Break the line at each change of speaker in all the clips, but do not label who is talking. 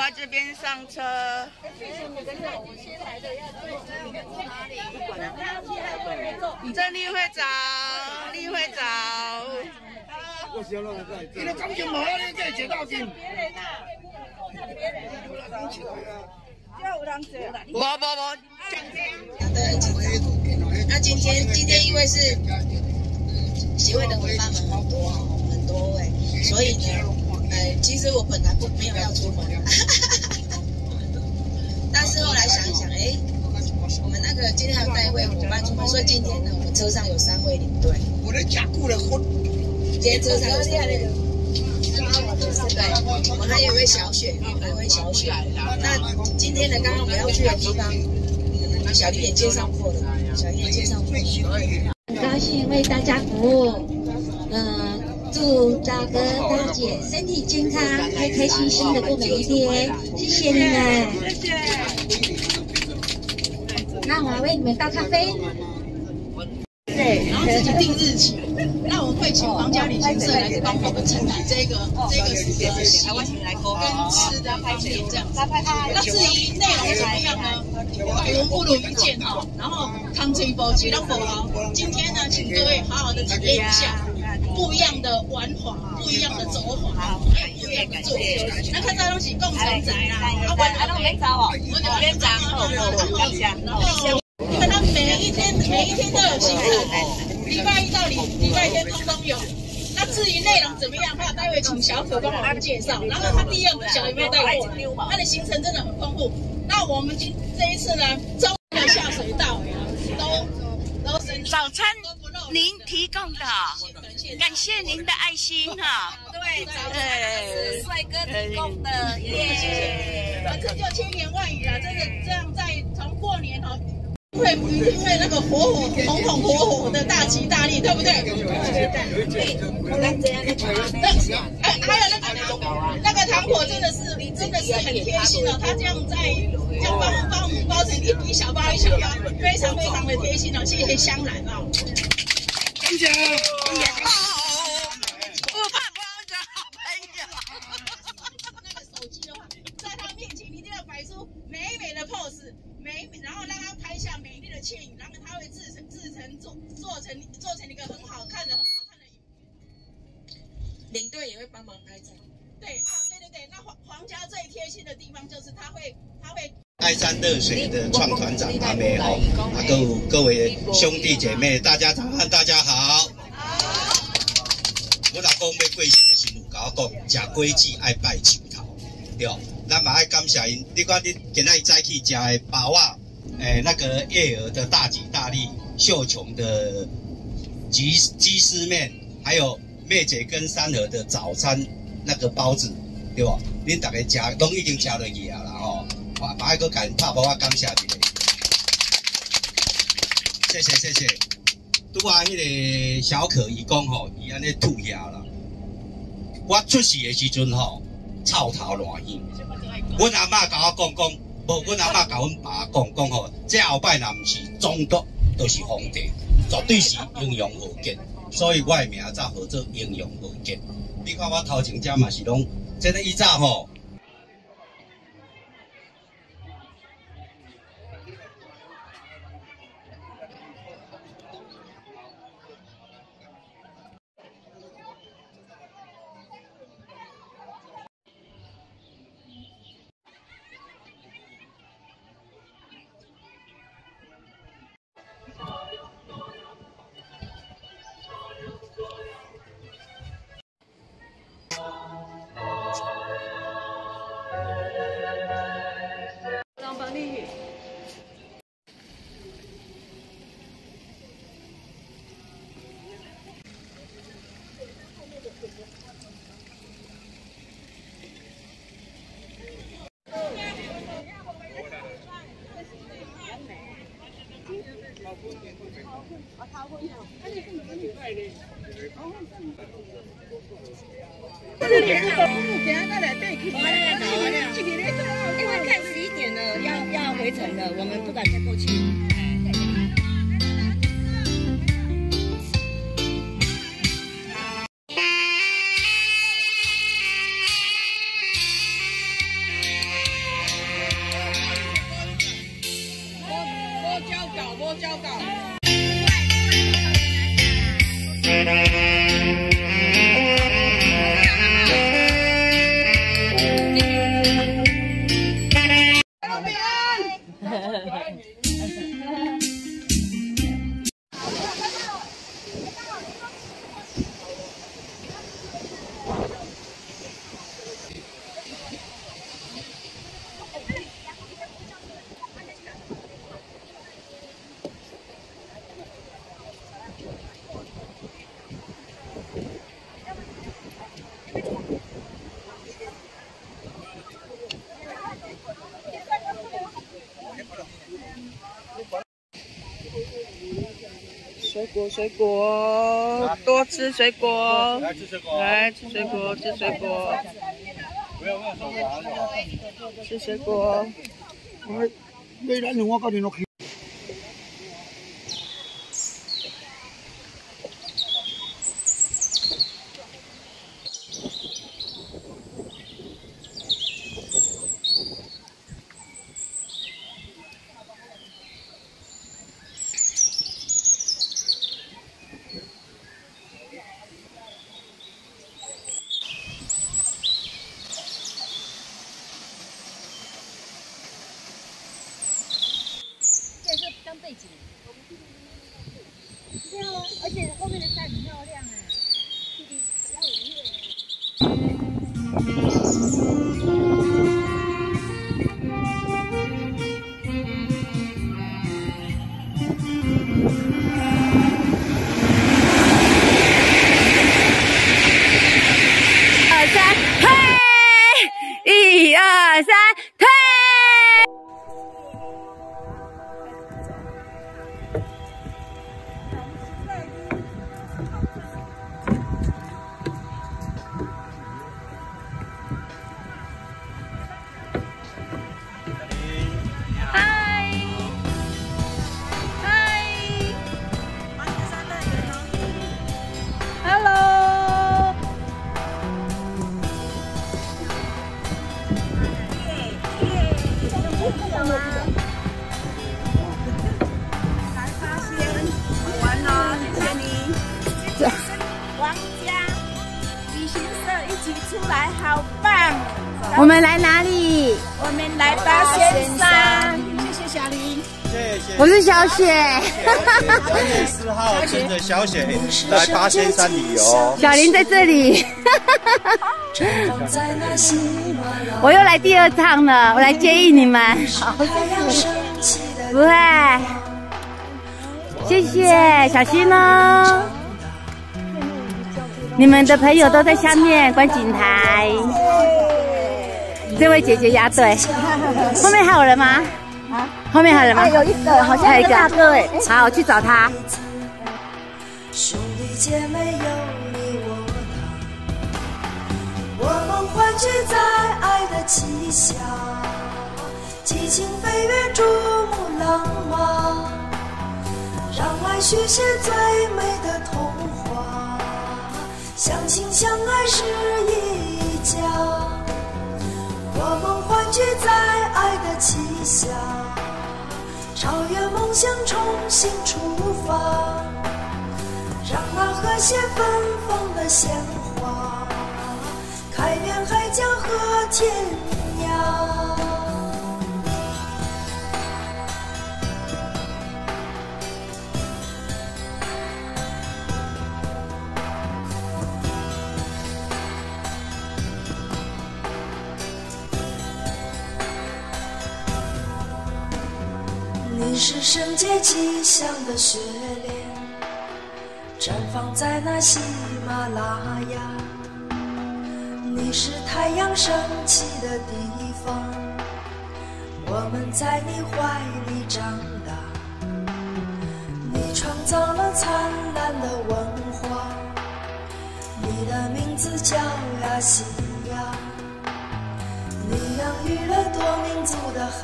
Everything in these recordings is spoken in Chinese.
华这边上车。郑丽会长，丽会长。
你的钢琴无，你这接到金。
无。
那今天因为是协会的伙伴们很多位，所以呢，其实我本来没有要出门，但是后来想一想，我们那个今天还有带一位伙伴出门，所以今天呢，我们车上有3位领队。
我的假顾的婚，
今天车上有3位。对，我们还有一位小雪，那今天呢，刚刚我们要去的地方，小丽也介绍过了，很高兴为大家服务，祝大哥大姐身体健康，开开心心的过每一天，谢谢你们。谢谢。那我来为你们倒咖啡。对，然后自己定日期。那我们会请皇家旅行社来帮我们承担这个台湾跟吃的拍片这样子。那至于内容怎么样呢？百闻不如一见哈。然后康吹波吉让佛劳，今天呢，请各位好好的体验一下不一样的玩法，不一样的走法，还有不一样的做法。那看到东西共同宅啦，啊，我免走哦，我就免走，然后。因为他每一天都有行程，礼拜一到礼拜天通通有。那至于内容怎么样，还有待会请小可帮我们介绍。然后他第2不晓得有没有带过，他的行程真的很丰富。那我们这一次呢，中的下水道都
早餐您提供的，感谢您的爱心哈。
对，早餐是帅哥提供的，耶！反正就千言万语啊，真的这样在从过年哈。一定会那个红火的大吉大利，对不对？还有那个糖果真的是很贴心哦，他这样帮我们包成一小包，非常的贴心哦，谢谢香兰哦。
感谢。
不怕帮着好朋友。
那个手机的话，在他面前一定要摆出美美的 pose。然后让他拍下美丽的倩影，然后他会做成一个很好看的影片。领队也会帮忙拍照。对，那皇家最贴心的地方就是他会。
爱山热水的创团长阿妹哈，各位兄弟姐妹，大家早安，大家好。我老公要过生的时候，甲我讲，吃果子爱拜树头，对。咱嘛爱感谢因，你看你今仔早起吃的包啊，那个叶儿的大吉大利，秀琼的鸡丝面，还有妹姐跟三和的早餐那个包子，对吧？恁大家吃拢已经吃落去啊啦吼，嘛爱搁甲因拍包啊感谢一下，谢谢。拄啊，迄个小可伊讲吼，伊安尼吐下啦。我出事的时阵吼，臭头烂耳。阮阿嬷甲我讲，无阮阿嬷甲阮爸讲吼，这后摆若毋是中毒，就是皇帝，绝对是营养无健，所以我的名才号做营养无健。你看我头前遮嘛是拢，这个以早吼。
因为看11点了，要回程了，我们不敢再过去。
水果，多吃水果。来吃水果，来吃水果，吃水果。不要手滑了。吃水果。
你咱用我搞定落去。
背景，对啊，而且后面的山很漂亮哎，
二三推，1、2、3推。
我们来哪里？
我们来八仙山。谢谢小林。
谢谢。
我是小雪。
3月4号跟着小雪来八仙山旅游。
小林在这里。我又来第2趟了，我来接应你们。不会。谢谢，小心哦。你们的朋友都在下面观景台。这位姐姐押对，后面还有人吗？啊，后面还有人吗？
有一个，好像有一个大哥哎。
好，我去找他。
兄弟姐妹有你我他，我们欢聚在爱的旗下，激情飞跃，珠穆朗玛，让爱续写最美的童话，相亲相爱是一家。我们欢聚在爱的旗下，超越梦想，重新出发，让那和谐芬芳的鲜花开遍海角和天涯。你是圣洁吉祥的雪莲，绽放在那喜马拉雅。你是太阳升起的地方，我们在你怀里长大。你创造了灿烂的文化，你的名字叫亚细亚。你养育了多民族的孩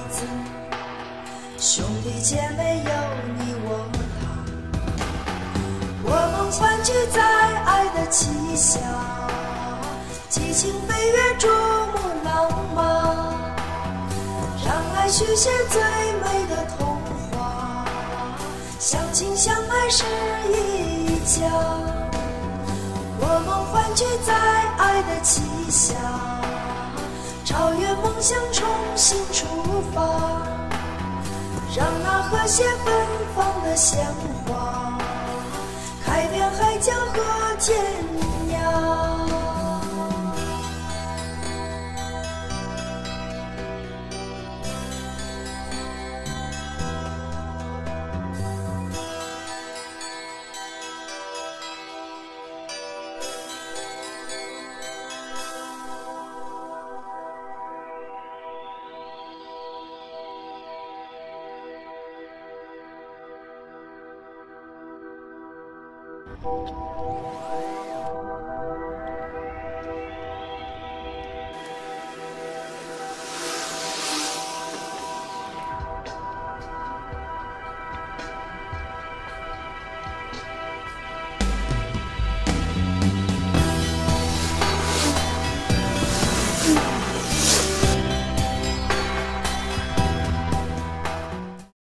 子，兄弟姐妹有你我他，我们欢聚在爱的旗下，激情飞跃，珠穆朗玛，让爱续写最美的童话，相亲相爱是一家。我们欢聚在爱的旗下，超越梦想，重新出发，让那和谐芬芳的鲜花开遍海角和天涯。